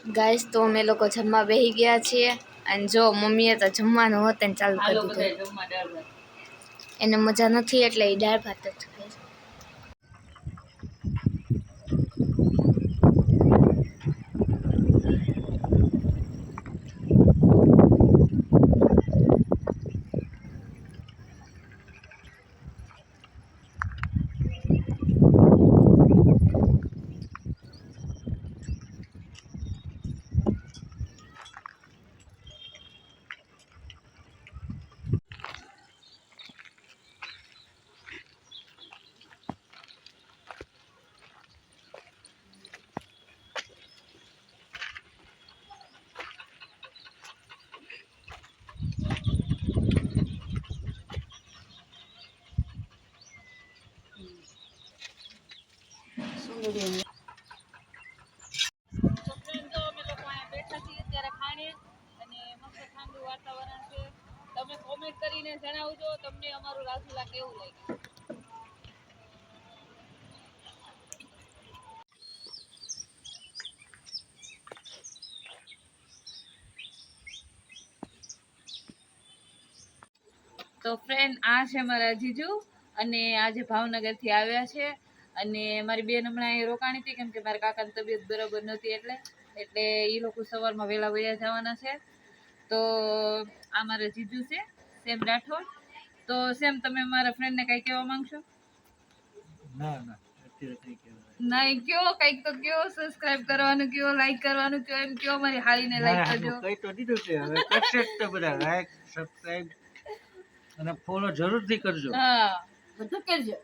guys તો અમે લોકો જમવા બેસી ગયા છીએ અને જો મમ્મીએ તો જમવાનું હોતે ચાલુ કરી દીધું એને મજા નથી એટલે એ દાળ ભાત જ ખાય છે તમે કોમેન્ટ કરીને જણાવજો તમને અમારું રાજુલા કેવું લાગ્યું તો ફ્રેન્ડ આ છે મારા જીજુ અને આજે ભાવનગરથી આવ્યા છે અને મારી બેન હમણાં અહીં રોકાણી હતી કેમ કે મારા કાકાની તબિયત બરાબર નહોતી એટલે એ લોકો સવારમાં વહેલા વયા જવાના છે તો આ મારા જીજુ છે સેમ રાઠોડ તો સેમ તમે મારા ફ્રેન્ડને કંઈ કહેવા માંગશો ના ના અત્યારે કઈ કહેવાય નહીં કયો કંઈક તો કયો સબસ્ક્રાઇબ કરવાનું કયો લાઈક કરવાનું કયો એમ કયો મારી હાળીને લાઈક કરજો કઈ તો દીધું છે હવે કરશે જ તો બધા લાઈક સબસ્ક્રાઇબ અને ફોલો જરૂરથી કરજો હા બધું કરજો